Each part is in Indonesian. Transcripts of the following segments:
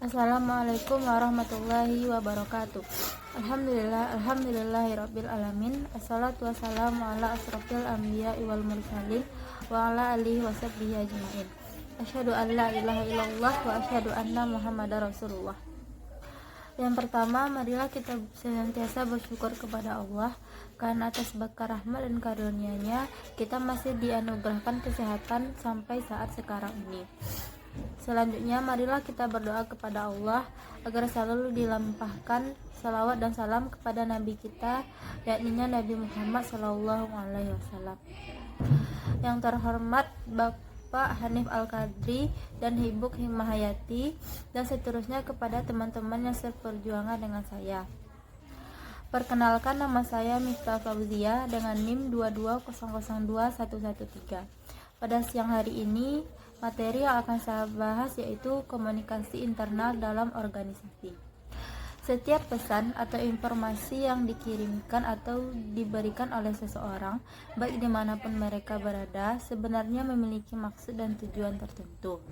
Assalamualaikum warahmatullahi wabarakatuh. Alhamdulillahirabbil alamin. Assalatu wassalamu ala asrofil anbiya'i wal mursalin wa ala alihi washabbihi ajmain. Asyhadu an la ilaha illallah wa asyhadu anna Muhammadar Rasulullah. Yang pertama, marilah kita senantiasa bersyukur kepada Allah karena atas berkah rahmat dan karunia-Nya kita masih dianugerahkan kesehatan sampai saat sekarang ini. Selanjutnya, marilah kita berdoa kepada Allah agar selalu dilimpahkan salawat dan salam kepada Nabi kita, yakni Nabi Muhammad SAW. Yang terhormat Bapak Hanif Al-Qadri dan Ibu Himahayati, dan seterusnya kepada teman-teman yang seperjuangan dengan saya. Perkenalkan, nama saya Miftah Fauzia dengan NIM 220021113. Pada siang hari ini, materi yang akan saya bahas yaitu komunikasi internal dalam organisasi. Setiap pesan atau informasi yang dikirimkan atau diberikan oleh seseorang, baik dimanapun mereka berada, sebenarnya memiliki maksud dan tujuan tertentu.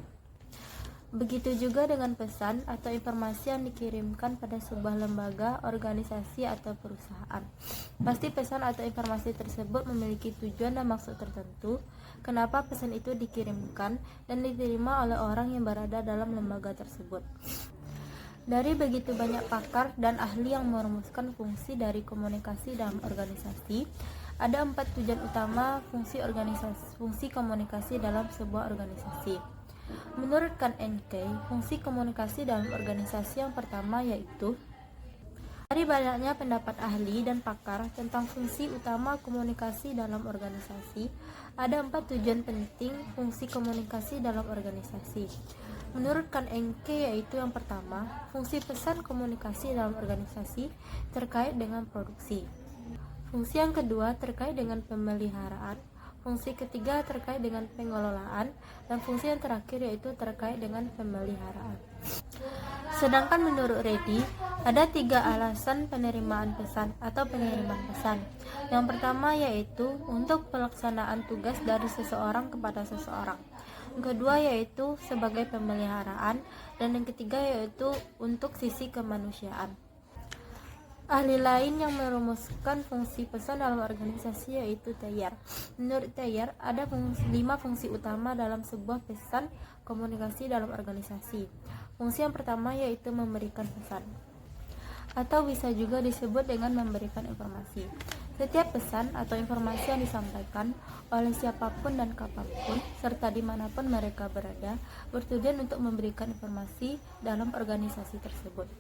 Begitu juga dengan pesan atau informasi yang dikirimkan pada sebuah lembaga, organisasi, atau perusahaan. Pasti pesan atau informasi tersebut memiliki tujuan dan maksud tertentu, kenapa pesan itu dikirimkan dan diterima oleh orang yang berada dalam lembaga tersebut. Dari begitu banyak pakar dan ahli yang merumuskan fungsi dari komunikasi dalam organisasi, ada 4 tujuan utama fungsi komunikasi dalam sebuah organisasi. Menurut Kan NK, fungsi komunikasi dalam organisasi yang pertama yaitu, dari banyaknya pendapat ahli dan pakar tentang fungsi utama komunikasi dalam organisasi, ada 4 tujuan penting fungsi komunikasi dalam organisasi. Menurut Kan NK yaitu yang pertama, fungsi pesan komunikasi dalam organisasi terkait dengan produksi. Fungsi yang kedua terkait dengan pemeliharaan. Fungsi ketiga terkait dengan pengelolaan, dan fungsi yang terakhir yaitu terkait dengan pemeliharaan. Sedangkan menurut Reddy, ada 3 alasan penerimaan pesan atau pengiriman pesan. Yang pertama yaitu untuk pelaksanaan tugas dari seseorang kepada seseorang. Yang kedua yaitu sebagai pemeliharaan, dan yang ketiga yaitu untuk sisi kemanusiaan. Ahli lain yang merumuskan fungsi pesan dalam organisasi yaitu Thayer. Menurut Thayer, ada 5 fungsi utama dalam sebuah pesan komunikasi dalam organisasi. Fungsi yang pertama yaitu memberikan pesan, atau bisa juga disebut dengan memberikan informasi. Setiap pesan atau informasi yang disampaikan oleh siapapun dan kapanpun, serta dimanapun mereka berada, bertujuan untuk memberikan informasi dalam organisasi tersebut.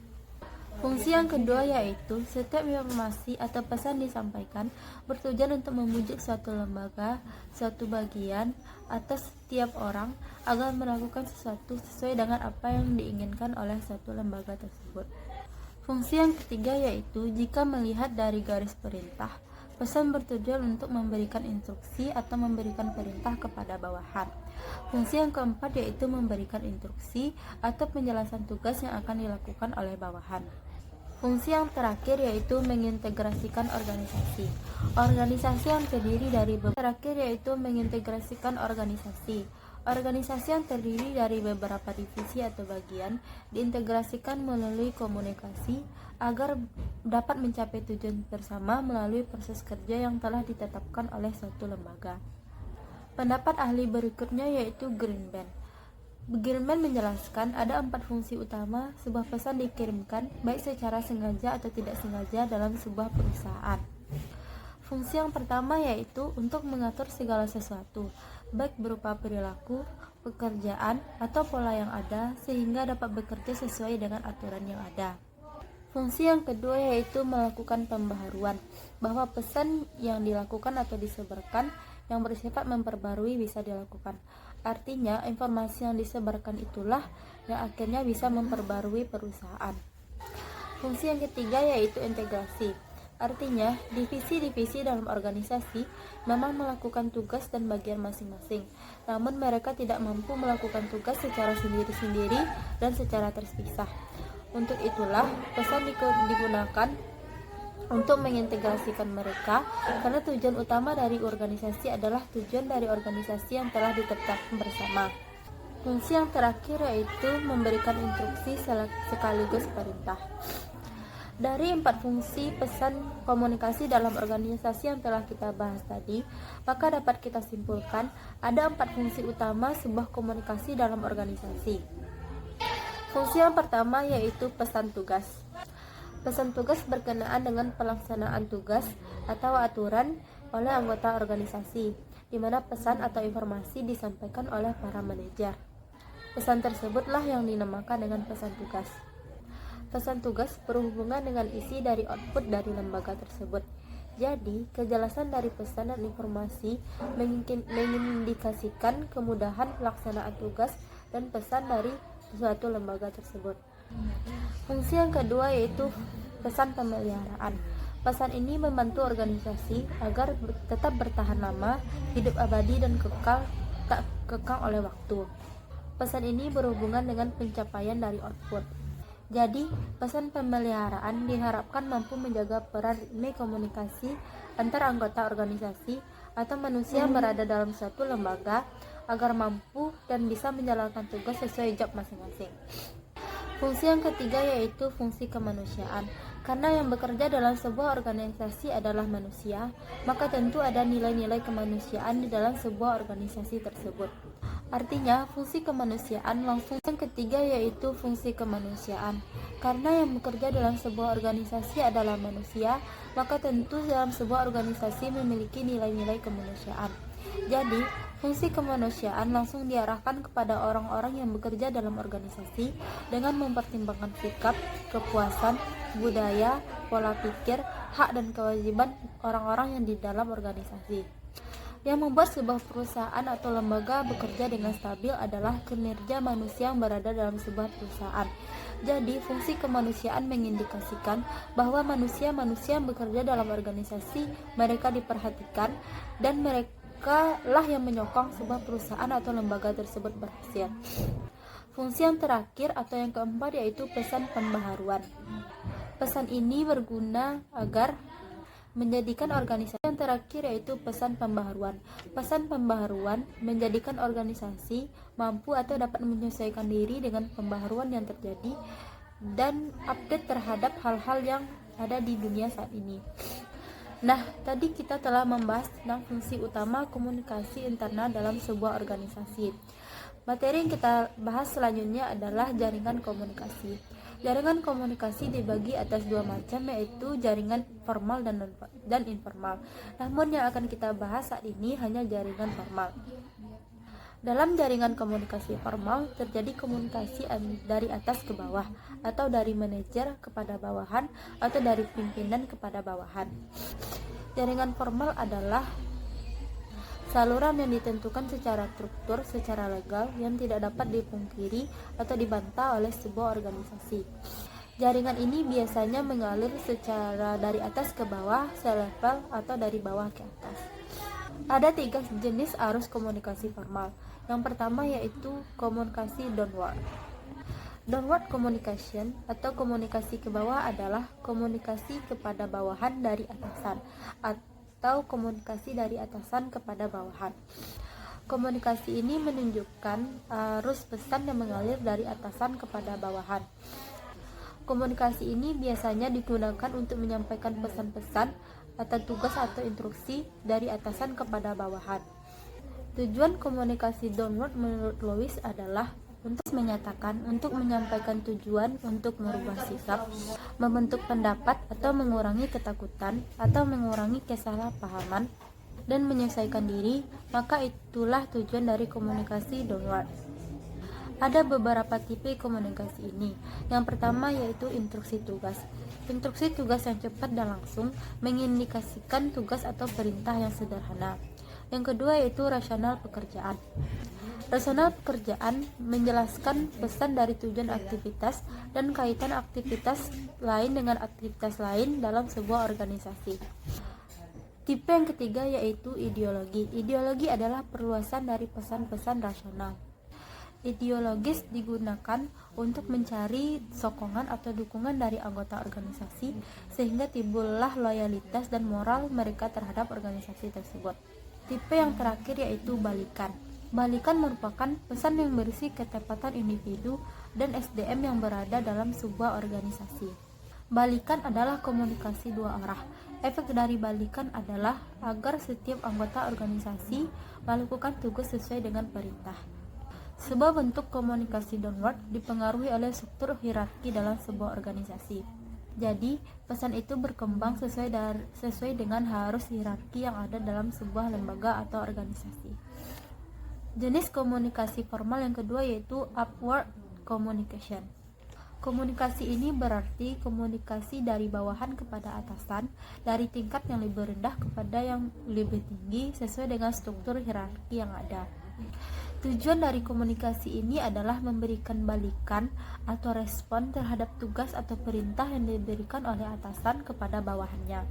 Fungsi yang kedua yaitu setiap informasi atau pesan disampaikan bertujuan untuk membujuk suatu lembaga, suatu bagian, atau setiap orang agar melakukan sesuatu sesuai dengan apa yang diinginkan oleh suatu lembaga tersebut. Fungsi yang ketiga yaitu jika melihat dari garis perintah, pesan bertujuan untuk memberikan instruksi atau memberikan perintah kepada bawahan. Fungsi yang keempat yaitu memberikan instruksi atau penjelasan tugas yang akan dilakukan oleh bawahan. Fungsi yang terakhir yaitu mengintegrasikan organisasi. Organisasi yang terdiri dari Organisasi yang terdiri dari beberapa divisi atau bagian diintegrasikan melalui komunikasi agar dapat mencapai tujuan bersama melalui proses kerja yang telah ditetapkan oleh suatu lembaga. Pendapat ahli berikutnya yaitu Greenband. Greenband menjelaskan ada 4 fungsi utama sebuah pesan dikirimkan baik secara sengaja atau tidak sengaja dalam sebuah perusahaan. Fungsi yang pertama yaitu untuk mengatur segala sesuatu, baik berupa perilaku, pekerjaan, atau pola yang ada sehingga dapat bekerja sesuai dengan aturan yang ada. Fungsi yang kedua yaitu melakukan pembaharuan, bahwa pesan yang dilakukan atau disebarkan yang bersifat memperbarui bisa dilakukan. Artinya, informasi yang disebarkan itulah yang akhirnya bisa memperbarui perusahaan. Fungsi yang ketiga yaitu integrasi. Artinya, divisi-divisi dalam organisasi memang melakukan tugas dan bagian masing-masing, namun mereka tidak mampu melakukan tugas secara sendiri-sendiri dan secara terpisah. Untuk itulah, pesan digunakan untuk mengintegrasikan mereka, karena tujuan utama dari organisasi adalah tujuan dari organisasi yang telah ditetapkan bersama. Fungsi yang terakhir yaitu memberikan instruksi sekaligus perintah. Dari 4 fungsi pesan komunikasi dalam organisasi yang telah kita bahas tadi, maka dapat kita simpulkan ada 4 fungsi utama sebuah komunikasi dalam organisasi. Fungsi yang pertama yaitu pesan tugas. Pesan tugas berkenaan dengan pelaksanaan tugas atau aturan oleh anggota organisasi, di mana pesan atau informasi disampaikan oleh para manajer. Pesan tersebutlah yang dinamakan dengan pesan tugas. Pesan tugas berhubungan dengan isi dari output dari lembaga tersebut. Jadi, kejelasan dari pesan dan informasi mengindikasikan kemudahan pelaksanaan tugas dan pesan dari suatu lembaga tersebut. Fungsi yang kedua yaitu pesan pemeliharaan. Pesan ini membantu organisasi agar tetap bertahan lama, hidup abadi dan tak kekang oleh waktu. Pesan ini berhubungan dengan pencapaian dari output. Jadi, pesan pemeliharaan diharapkan mampu menjaga peran ritme komunikasi antar anggota organisasi atau manusia yang berada dalam suatu lembaga agar mampu dan bisa menjalankan tugas sesuai job masing-masing. Fungsi yang ketiga yaitu fungsi kemanusiaan. Karena yang bekerja dalam sebuah organisasi adalah manusia, maka tentu ada nilai-nilai kemanusiaan di dalam sebuah organisasi tersebut. Artinya, fungsi kemanusiaan langsung yang ketiga yaitu fungsi kemanusiaan. Karena yang bekerja dalam sebuah organisasi adalah manusia, maka tentu dalam sebuah organisasi memiliki nilai-nilai kemanusiaan. Jadi, fungsi kemanusiaan langsung diarahkan kepada orang-orang yang bekerja dalam organisasi dengan mempertimbangkan sikap, kepuasan, budaya, pola pikir, hak dan kewajiban orang-orang yang di dalam organisasi. Yang membuat sebuah perusahaan atau lembaga bekerja dengan stabil adalah kinerja manusia yang berada dalam sebuah perusahaan. Jadi, fungsi kemanusiaan mengindikasikan bahwa manusia-manusia yang bekerja dalam organisasi mereka diperhatikan dan mereka lah yang menyokong sebuah perusahaan atau lembaga tersebut berhasil. Fungsi yang terakhir atau yang keempat yaitu pesan pembaharuan. Pesan ini berguna agar menjadikan organisasi yang terakhir yaitu pesan pembaharuan. Pesan pembaharuan menjadikan organisasi mampu atau dapat menyesuaikan diri dengan pembaharuan yang terjadi dan update terhadap hal-hal yang ada di dunia saat ini. Nah, tadi kita telah membahas tentang fungsi utama komunikasi internal dalam sebuah organisasi. Materi yang kita bahas selanjutnya adalah jaringan komunikasi. Jaringan komunikasi dibagi atas 2 macam, yaitu jaringan formal dan informal. Namun yang akan kita bahas saat ini hanya jaringan formal. Dalam jaringan komunikasi formal terjadi komunikasi dari atas ke bawah, atau dari manajer kepada bawahan, atau dari pimpinan kepada bawahan. Jaringan formal adalah saluran yang ditentukan secara struktur, secara legal, yang tidak dapat dipungkiri atau dibantah oleh sebuah organisasi. Jaringan ini biasanya mengalir secara dari atas ke bawah, selevel, atau dari bawah ke atas. Ada 3 jenis arus komunikasi formal. Yang pertama yaitu komunikasi downward. Downward communication atau komunikasi ke bawah adalah komunikasi kepada bawahan dari atasan, atau komunikasi dari atasan kepada bawahan. Komunikasi ini menunjukkan arus pesan yang mengalir dari atasan kepada bawahan. Komunikasi ini biasanya digunakan untuk menyampaikan pesan-pesan atau tugas atau instruksi dari atasan kepada bawahan. Tujuan komunikasi downward menurut Lewis adalah untuk menyatakan, untuk menyampaikan tujuan, untuk merubah sikap, membentuk pendapat atau mengurangi ketakutan atau mengurangi kesalahpahaman dan menyesuaikan diri, maka itulah tujuan dari komunikasi downward. Ada beberapa tipe komunikasi ini. Yang pertama yaitu instruksi tugas. Instruksi tugas yang cepat dan langsung mengindikasikan tugas atau perintah yang sederhana. Yang kedua yaitu rasional pekerjaan. Rasional pekerjaan menjelaskan pesan dari tujuan aktivitas dan kaitan aktivitas lain dengan aktivitas lain dalam sebuah organisasi. Tipe yang ketiga yaitu ideologi. Ideologi adalah perluasan dari pesan-pesan rasional. Ideologis digunakan untuk mencari sokongan atau dukungan dari anggota organisasi sehingga timbullah loyalitas dan moral mereka terhadap organisasi tersebut. Tipe yang terakhir yaitu balikan. Balikan merupakan pesan yang berisi ketepatan individu dan SDM yang berada dalam sebuah organisasi. Balikan adalah komunikasi dua arah. Efek dari balikan adalah agar setiap anggota organisasi melakukan tugas sesuai dengan perintah. Sebuah bentuk komunikasi downward dipengaruhi oleh struktur hierarki dalam sebuah organisasi. Jadi, pesan itu berkembang sesuai dengan arus hierarki yang ada dalam sebuah lembaga atau organisasi. Jenis komunikasi formal yang kedua yaitu upward communication. Komunikasi ini berarti komunikasi dari bawahan kepada atasan, dari tingkat yang lebih rendah kepada yang lebih tinggi sesuai dengan struktur hierarki yang ada. Tujuan dari komunikasi ini adalah memberikan balikan atau respon terhadap tugas atau perintah yang diberikan oleh atasan kepada bawahannya,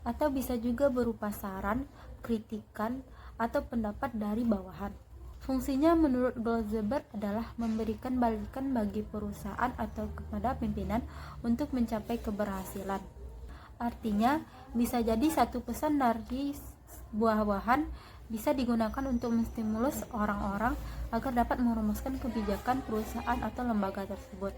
atau bisa juga berupa saran, kritikan, atau pendapat dari bawahan. Fungsinya menurut Goldsberg adalah memberikan balikan bagi perusahaan atau kepada pimpinan untuk mencapai keberhasilan. Artinya, bisa jadi satu pesan dari bawahan bisa digunakan untuk menstimulus orang-orang agar dapat merumuskan kebijakan perusahaan atau lembaga tersebut.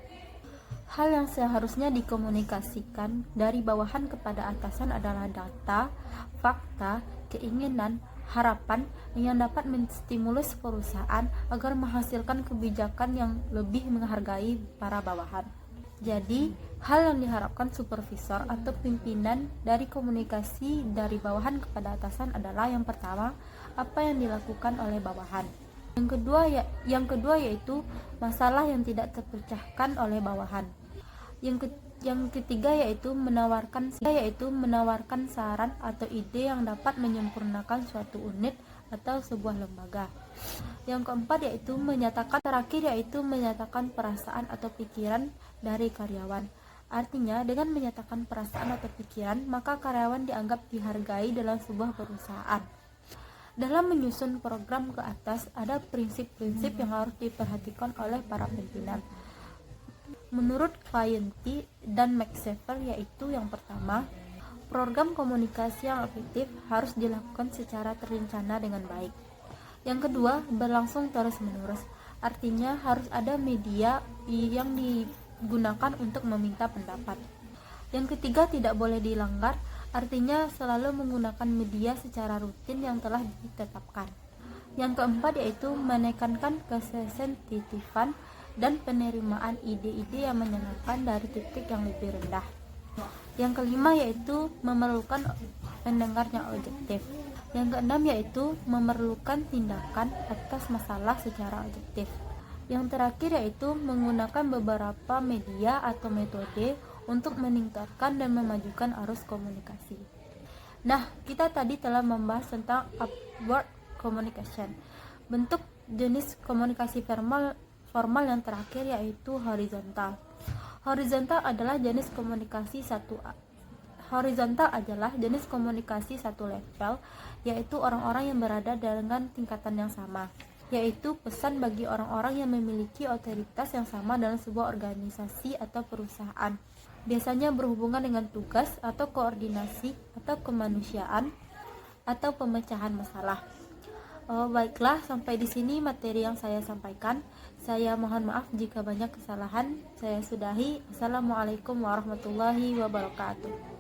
Hal yang seharusnya dikomunikasikan dari bawahan kepada atasan adalah data, fakta, keinginan, harapan yang dapat menstimulus perusahaan agar menghasilkan kebijakan yang lebih menghargai para bawahan. Jadi, hal yang diharapkan supervisor atau pimpinan dari komunikasi dari bawahan kepada atasan adalah yang pertama, apa yang dilakukan oleh bawahan. Yang kedua yaitu masalah yang tidak terpecahkan oleh bawahan. Yang ketiga yaitu menawarkan saran atau ide yang dapat menyempurnakan suatu unit atau sebuah lembaga. Yang keempat yaitu menyatakan perasaan atau pikiran dari karyawan. Artinya, dengan menyatakan perasaan atau pikiran, maka karyawan dianggap dihargai dalam sebuah perusahaan. Dalam menyusun program ke atas, ada prinsip-prinsip yang harus diperhatikan oleh para pimpinan. Menurut Fayenty dan McSafer, yaitu yang pertama, program komunikasi yang efektif harus dilakukan secara terencana dengan baik. Yang kedua, berlangsung terus-menerus. Artinya harus ada media yang digunakan untuk meminta pendapat. Yang ketiga, tidak boleh dilanggar. Artinya selalu menggunakan media secara rutin yang telah ditetapkan. Yang keempat yaitu menekankan kesensitifan dan penerimaan ide-ide yang menyenangkan dari titik yang lebih rendah. Yang kelima yaitu memerlukan pendengar yang objektif. Yang keenam yaitu memerlukan tindakan atas masalah secara objektif. Yang terakhir yaitu menggunakan beberapa media atau metode untuk meningkatkan dan memajukan arus komunikasi. Nah, kita tadi telah membahas tentang upward communication. Bentuk jenis komunikasi formal yang terakhir yaitu horizontal. Horizontal adalah jenis komunikasi satu level, yaitu orang-orang yang berada dengan tingkatan yang sama, yaitu pesan bagi orang-orang yang memiliki otoritas yang sama dalam sebuah organisasi atau perusahaan. Biasanya berhubungan dengan tugas atau koordinasi atau kemanusiaan atau pemecahan masalah. Baiklah, sampai di sini materi yang saya sampaikan. Saya mohon maaf jika banyak kesalahan. Saya sudahi. Assalamualaikum warahmatullahi wabarakatuh.